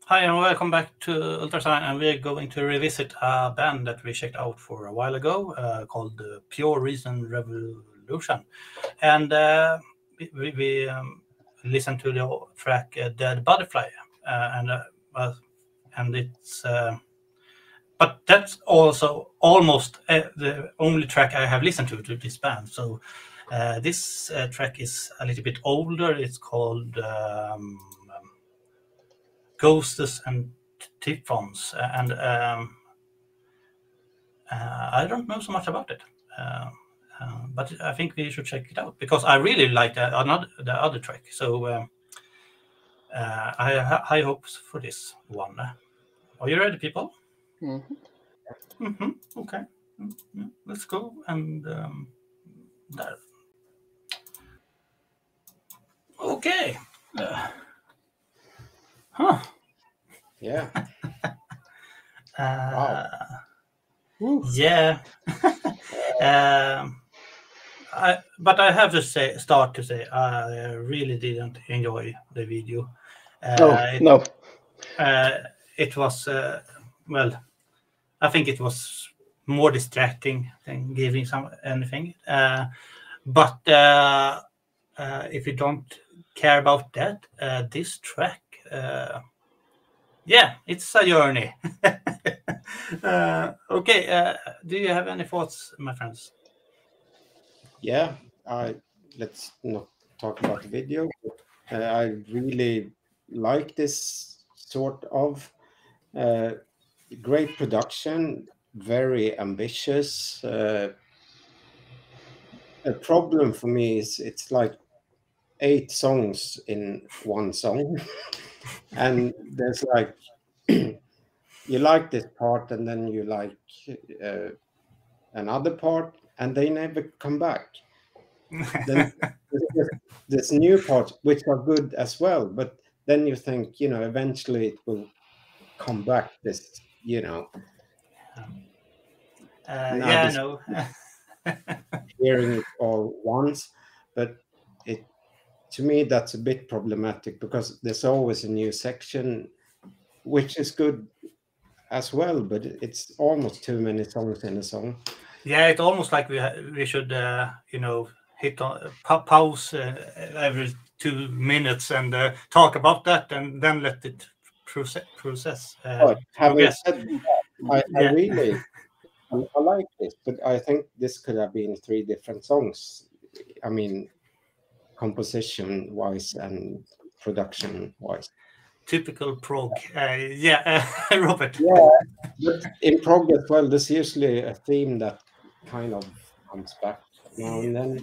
Hi and welcome back to Ultrasound, and we're going to revisit a band that we checked out for a while ago called Pure Reason Revolution. And we listened to the track Dead Butterfly, and it's but that's also almost the only track I have listened to this band. So this track is a little bit older. It's called Ghosts and Typhoons, and I don't know so much about it, but I think we should check it out because I really like the other track. So I have high hopes for this one. Are you ready, people? Okay, let's go and there. Okay. Yeah. Wow. Woo. Yeah. But I have to say, I really didn't enjoy the video. No. It was well, I think it was more distracting than giving some anything. But if you don't care about that, this track, yeah, it's a journey. Okay, do you have any thoughts, my friends? Yeah, let's not talk about the video. I really like this sort of great production, very ambitious. A problem for me is it's like 8 songs in one song, and there's like you like this part, and then you like another part, and they never come back. Then there's new parts which are good as well, but then you think, eventually it will come back. Yeah, Now I know. hearing it all once, but to me that's a bit problematic because there's always a new section, which is good as well, but it's almost too many songs in a song. Yeah, it's almost like we should hit on pause every 2 minutes and talk about that, and then let it process. But having Progress. said that, I Yeah. really I like this, but I think this could have been 3 different songs. I mean, composition wise and production wise. Typical prog. Yeah, Robert. Yeah, but in prog as well, there's usually a theme that kind of comes back now and then.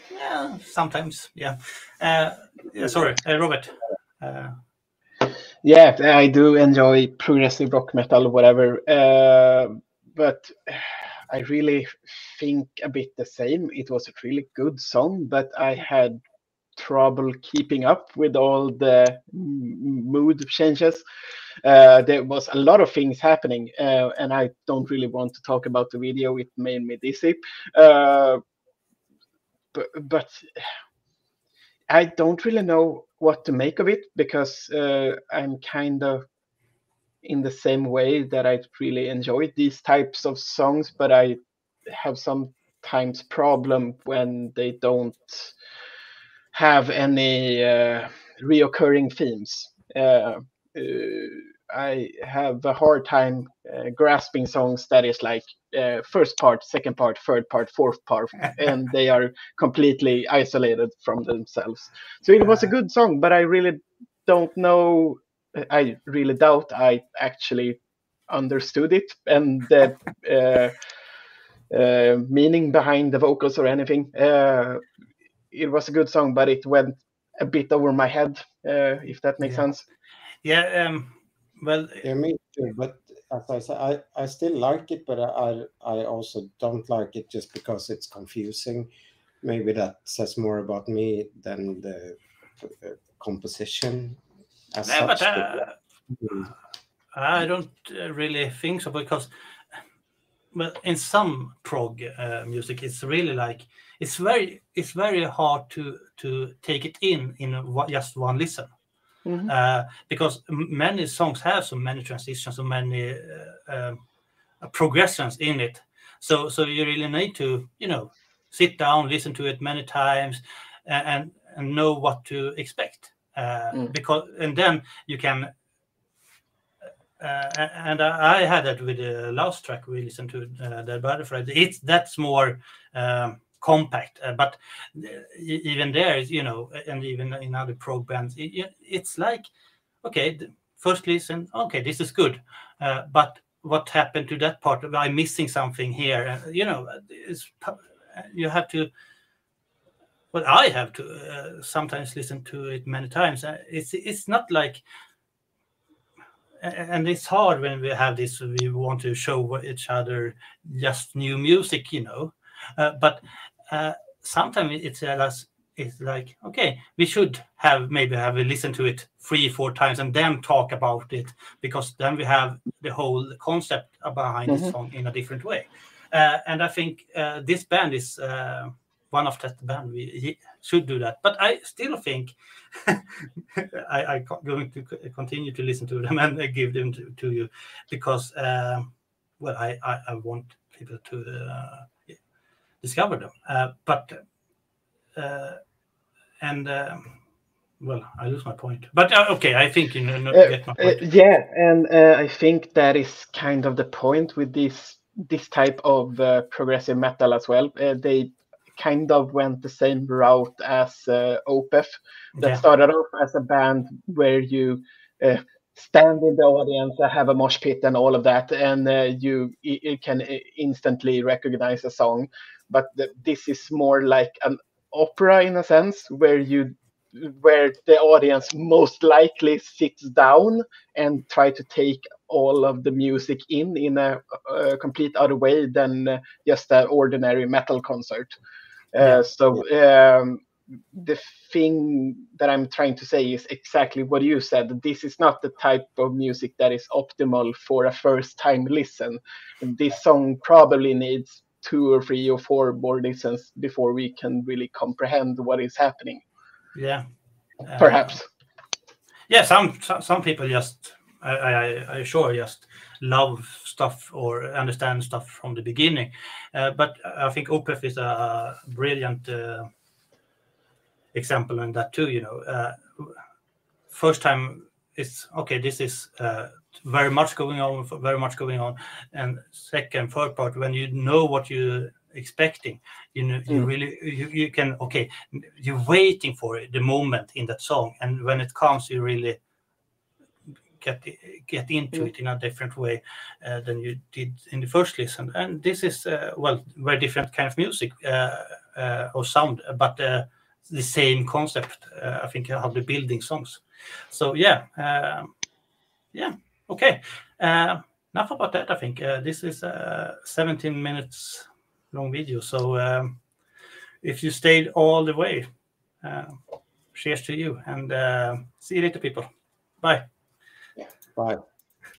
Yeah, sometimes. Yeah. Sorry, Robert. Yeah, I do enjoy progressive rock metal, whatever. But I really think a bit the same. It was a really good song, but I had trouble keeping up with all the mood changes. There was a lot of things happening, and I don't really want to talk about the video. It made me dizzy. But I don't really know what to make of it because I'm kind of in the same way that I really enjoy these types of songs, but I have sometimes problem when they don't have any reoccurring themes. I have a hard time grasping songs that is like first part, second part, third part, fourth part, and they are completely isolated from themselves. So it was a good song, but I really don't know. I really doubt I actually understood it and the meaning behind the vocals or anything. It was a good song, but it went a bit over my head, if that makes sense. Yeah. Well. Yeah, me too. But as I said, I still like it, but I also don't like it just because it's confusing. Maybe that says more about me than the composition as such. But I don't really think so because, well, in some prog music, it's really like it's very hard to take it in just one listen. because many songs have so many transitions, so many progressions in it. So you really need to, sit down, listen to it many times, and know what to expect. Because and then you can. And I had that with the last track we listened to, the Butterfly. That's more compact, but even there, and even in other prog bands, it's like, okay, the first listen, okay, this is good, but what happened to that part? Am I missing something here? You have to. Well, I have to sometimes listen to it many times. It's not like. And it's hard when we have this. We want to show each other just new music, but sometimes it's like, okay, we should maybe have a listen to it 3-4 times and then talk about it, because then we have the whole concept behind the song in a different way. And I think this band is one of that band we should do that. But I still think I'm going to continue to listen to them and give them to you, because I want people to discover them. I lose my point. But okay, I think get my point. Yeah, and I think that is kind of the point with this type of progressive metal as well. They kind of went the same route as Opeth, that started off as a band where you stand in the audience, have a mosh pit and all of that, and you can instantly recognize a song. But this is more like an opera in a sense, where the audience most likely sits down and try to take all of the music in a complete other way than just an ordinary metal concert. The thing that I'm trying to say is exactly what you said. This is not the type of music that is optimal for a first-time listen. This song probably needs 2 or 3 or 4 more listens before we can really comprehend what is happening. Yeah, perhaps. Yeah, some people just I sure just love stuff or understand stuff from the beginning, but I think Opeth is a brilliant example in that too. First time it's okay. This is very much going on, and second, third part, when you know what you're expecting, you really you can, okay, you're waiting for it, the moment in that song, and when it comes, you really get into it in a different way than you did in the first listen. And this is very different kind of music or sound, but the same concept, I think, how the building songs. So okay. Enough about that. I think this is a 17 minutes long video. So if you stayed all the way, cheers to you, and see you later, people. Bye. Bye.